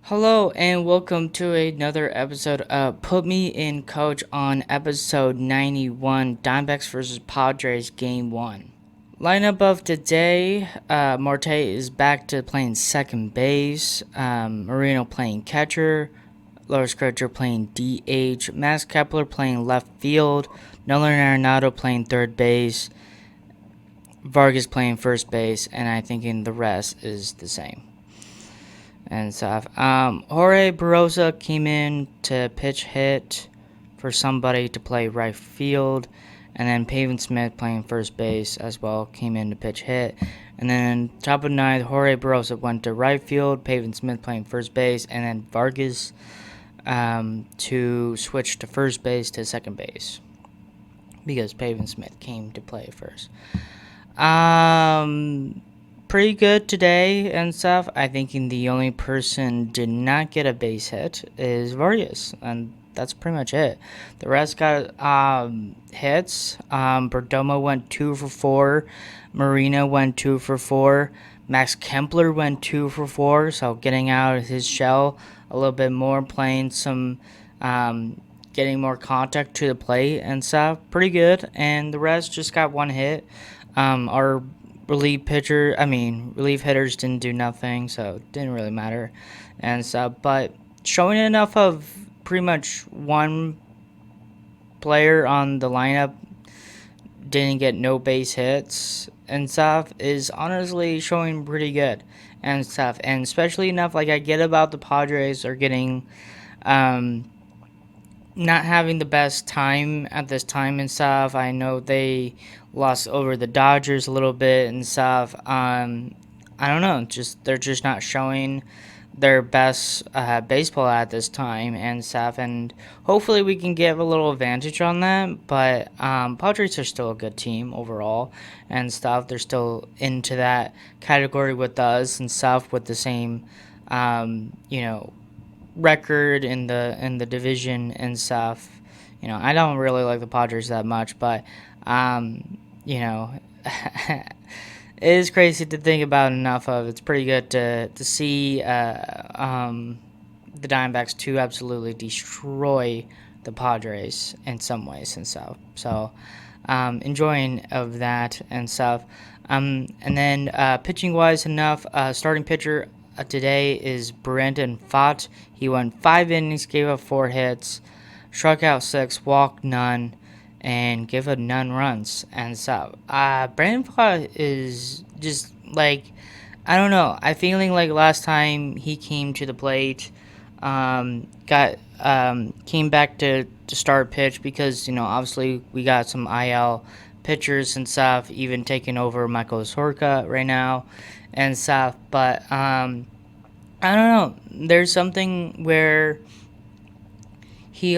Hello and welcome to another episode of Put Me in Coach on episode 91, Diamondbacks versus Padres Game 1. Lineup of today, Marte is back to playing second base, Marino playing catcher, Loris Crutcher playing DH, Max Kepler playing left field, Nolan Arenado playing third base, Vargas playing first base, and I think the rest is the same and stuff. Jorge Barroza came in to pitch hit for somebody to play right field, and then Pavin Smith playing first base as well came in to pitch hit. And then top of the ninth, Jorge Barroza went to right field, Pavin Smith playing first base, and then Vargas to switch to first base to second base because Pavin Smith came to play first. Pretty good today and stuff. I think the only person did not get a base hit is Vargas, and that's pretty much it. The rest got hits. Perdomo went 2 for 4. Marino went 2 for 4. Max Kepler went 2 for 4. So getting out of his shell a little bit more, playing some, getting more contact to the plate and stuff. Pretty good. And the rest just got one hit. Our relief hitters didn't do nothing, so it didn't really matter and stuff. But showing enough of pretty much one player on the lineup didn't get no base hits and stuff is honestly showing pretty good and stuff. And especially enough, like I get about the Padres are getting not having the best time at this time and stuff. I know they lost over the Dodgers a little bit and stuff. I don't know, they're just not showing their best baseball at this time and stuff. And hopefully we can give a little advantage on that. But Padres are still a good team overall and stuff. They're still into that category with us and stuff with the same, record in the division and stuff. I don't really like the Padres that much, but it is crazy to think about enough of. It's pretty good to see the Diamondbacks to absolutely destroy the Padres in some ways and stuff. So enjoying of that and stuff. And then pitching wise enough, starting pitcher today is Brandon Pfaadt. He went 5 innings, gave up 4 hits, struck out 6, walked none, and gave up none runs and stuff. Brandon Pfaadt is just like, I don't know. I feeling like last time he came to the plate, came back to start pitch because obviously we got some IL pitchers and stuff, even taking over Michael Sorka right now and stuff. But I don't know. There's something where he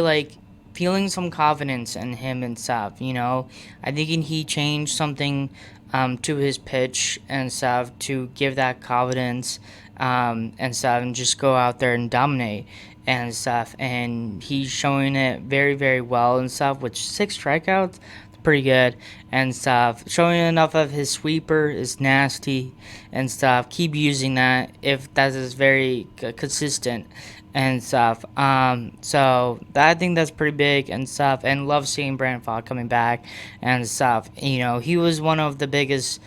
feeling some confidence in him and stuff. I think he changed something to his pitch and stuff to give that confidence and stuff, and just go out there and dominate and stuff. And he's showing it very, very well and stuff with 6 strikeouts. Pretty good and stuff. Showing enough of his sweeper is nasty and stuff. Keep using that if that is very consistent and stuff. So I think that's pretty big and stuff. And love seeing Brandon Pfaadt coming back and stuff. He was one of the biggest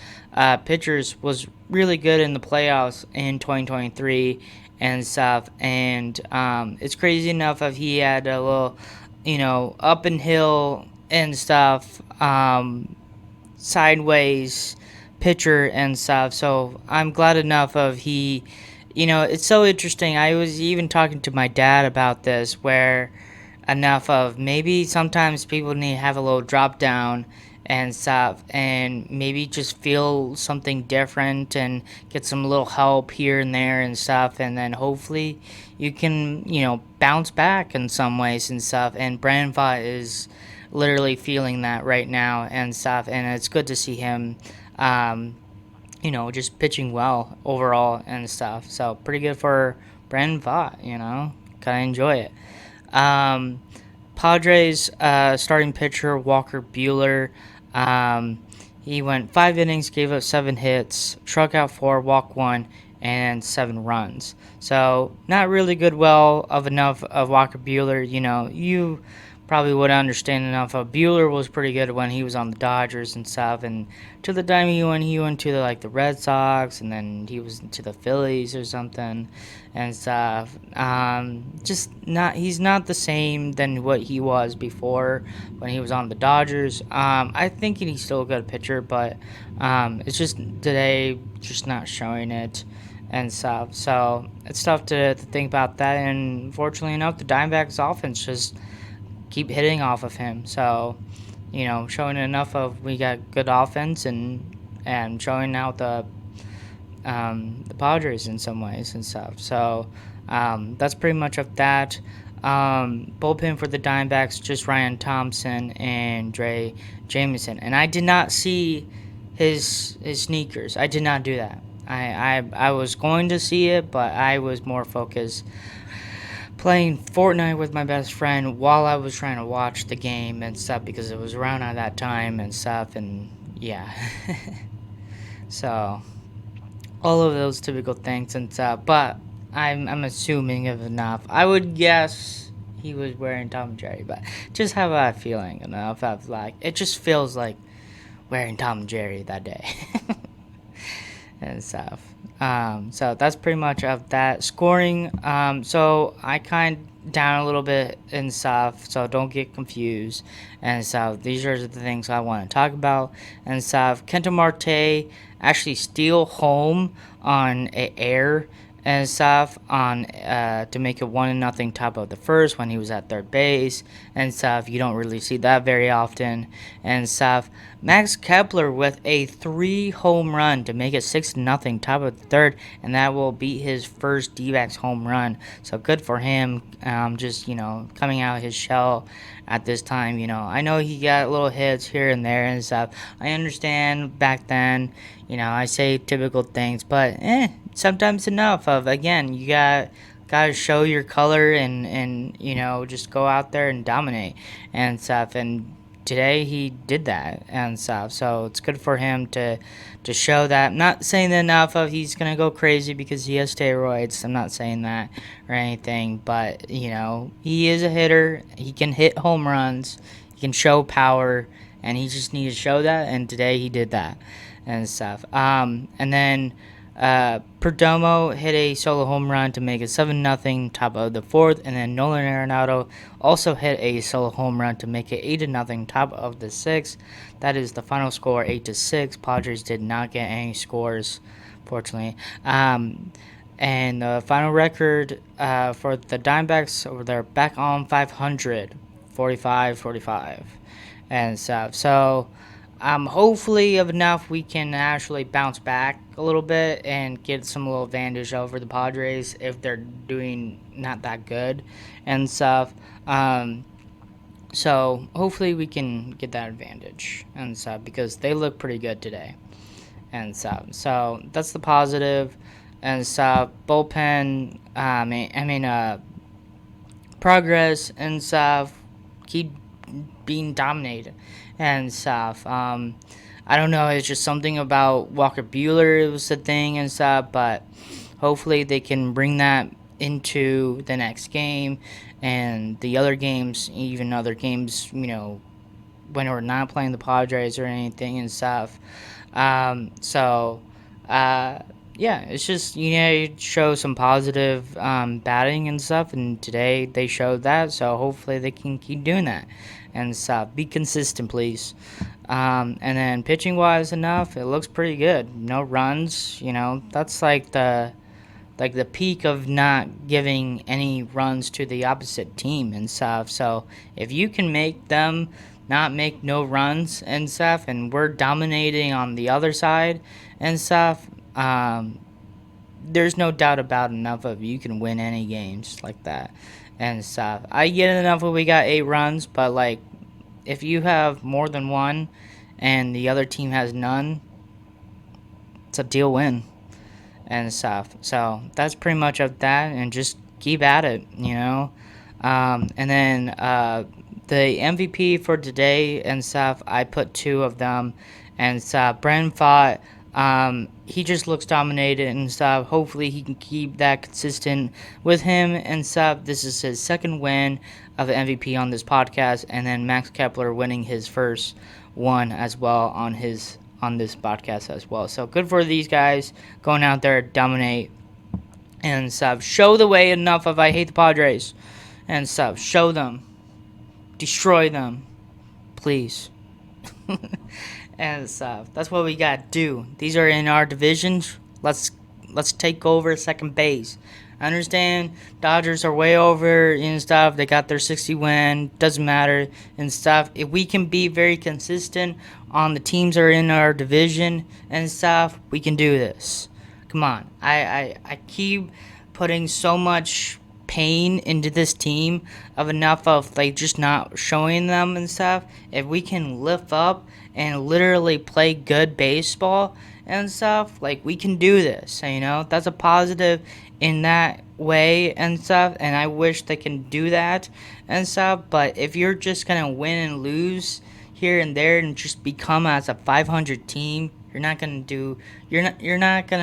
pitchers. Was really good in the playoffs in 2023 and stuff. And it's crazy enough of he had a little, up and hill and stuff, sideways pitcher and stuff. So I'm glad enough of he, it's so interesting. I was even talking to my dad about this, where enough of maybe sometimes people need to have a little drop down and stuff, and maybe just feel something different and get some little help here and there and stuff, and then hopefully you can bounce back in some ways and stuff. And Brandon Pfaadt is literally feeling that right now and stuff, and it's good to see him just pitching well overall and stuff. So pretty good for Brandon Pfaadt, kind of enjoy it. Padres starting pitcher Walker Buehler, he went 5 innings, gave up 7 hits, struck out 4, walked 1, and 7 runs. So not really good well of enough of Walker Buehler. You probably would understand enough of Buehler was pretty good when he was on the Dodgers and stuff, and to the time he went to the Red Sox, and then he was to the Phillies or something and stuff. Just not he's not the same than what he was before when he was on the Dodgers. I think he's still a good pitcher, but it's just today just not showing it and stuff. So it's tough to think about that. And fortunately enough, the Diamondbacks offense just keep hitting off of him. So showing enough of we got good offense and showing out the Padres in some ways and stuff. So that's pretty much of that. Bullpen for the Diamondbacks, just Ryan Thompson and Dre Jameson. And I did not see his sneakers. I did not do that. I was going to see it, but I was more focused playing Fortnite with my best friend while I was trying to watch the game and stuff because it was around at that time and stuff. And yeah. So all of those typical things and stuff. But I'm assuming of enough. I would guess he was wearing Tom and Jerry, but just have a feeling enough of it just feels like wearing Tom and Jerry that day and stuff. So that's pretty much of that scoring. So I kind down a little bit and stuff, so don't get confused and stuff. These are the things I want to talk about and stuff. Kenta Marte actually steal home on a air and stuff on to make it 1-0 top of the first when he was at third base and stuff. You don't really see that very often and stuff. Max Kepler with a 3 home run to make it 6-0 top of the third, and that will be his first D-backs home run. So good for him. Just coming out of his shell at this time. I know he got little hits here and there and stuff. I understand back then. I say typical things, but sometimes enough of, again, you gotta show your color and just go out there and dominate and stuff. And today he did that and stuff. So it's good for him to show that. I'm not saying enough of he's gonna go crazy because he has steroids. I'm not saying that or anything, but he is a hitter. He can hit home runs. He can show power, and he just needs to show that. And today he did that and stuff. And then Perdomo hit a solo home run to make it 7-0 top of the fourth, and then Nolan Arenado also hit a solo home run to make it 8-0 top of the sixth. That is the final score, 8-6. Padres did not get any scores, fortunately. And the final record for the Diamondbacks, they're back on 500, 45-45 and stuff. So hopefully of enough we can actually bounce back a little bit and get some little advantage over the Padres if they're doing not that good and stuff. So hopefully we can get that advantage and stuff because they look pretty good today and stuff. So that's the positive and stuff. Bullpen, progress and stuff. Keep being dominated and stuff. I don't know, it's just something about Walker Buehler was the thing and stuff, but hopefully they can bring that into the next game and the other games, even other games, when we're not playing the Padres or anything and stuff. Yeah, it's just, show some positive batting and stuff, and today they showed that, so hopefully they can keep doing that and stuff. Be consistent, please. And then pitching-wise enough, it looks pretty good. No runs, that's like the peak of not giving any runs to the opposite team and stuff. So if you can make them not make no runs and stuff, and we're dominating on the other side and stuff, there's no doubt about enough of you can win any games like that and stuff. I get enough of we got 8 runs, but if you have more than one and the other team has none, it's a deal win and stuff. So that's pretty much of that, and just keep at it, And then the MVP for today and stuff, I put 2 of them and stuff. Brandon Pfaadt He just looks dominated and stuff. Hopefully, he can keep that consistent with him and stuff. This is his second win of the MVP on this podcast, and then Max Kepler winning his first one as well on this podcast as well. So good for these guys going out there, dominate and stuff. Show the way enough of I hate the Padres and stuff. Show them, destroy them, please. And stuff. That's what we gotta do. These are in our divisions. Let's take over second base. I understand Dodgers are way over and stuff. They got their 60 win. Doesn't matter and stuff. If we can be very consistent on the teams that are in our division and stuff, we can do this. Come on. I keep putting so much pain into this team of enough of like just not showing them and stuff. If we can lift up and literally play good baseball and stuff, like we can do this, that's a positive in that way and stuff, and I wish they can do that and stuff. But if you're just gonna win and lose here and there and just become as a 500 team, you're not gonna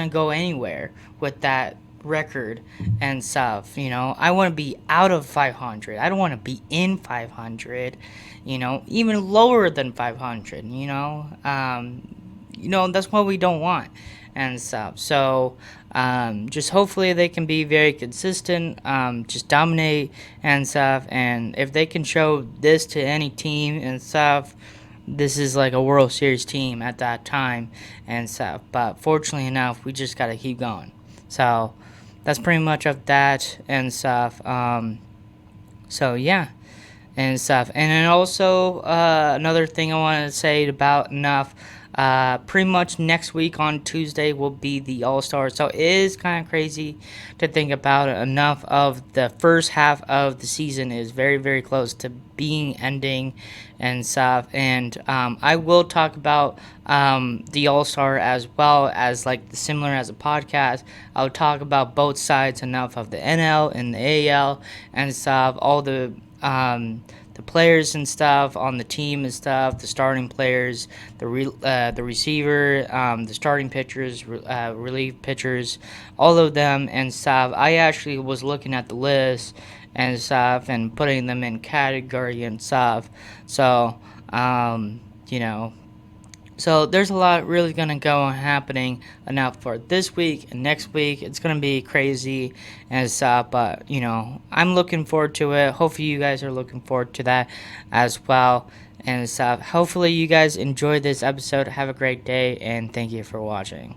go anywhere with that record and stuff. I want to be out of 500. I don't want to be in 500, even lower than 500. That's what we don't want and stuff. So just hopefully they can be very consistent, just dominate and stuff. And if they can show this to any team and stuff, this is like a World Series team at that time and stuff. But fortunately enough, we just got to keep going. So that's pretty much of that and stuff. So yeah, and stuff. And then also another thing I wanted to say about enough. Pretty much next week on Tuesday will be the All-Star. So it is kind of crazy to think about. Enough of the first half of the season is very, very close to being ending and stuff. And I will talk about the All-Star as well as like similar as a podcast. I'll talk about both sides enough of the NL and the AL and stuff. All the players and stuff on the team and stuff, the starting players, the receiver, the starting pitchers, relief pitchers, all of them and stuff. I actually was looking at the list and stuff and putting them in category and stuff. So, so there's a lot really going to go on happening enough for this week and next week. It's going to be crazy and stuff, but, I'm looking forward to it. Hopefully you guys are looking forward to that as well and stuff. Hopefully you guys enjoyed this episode. Have a great day, and thank you for watching.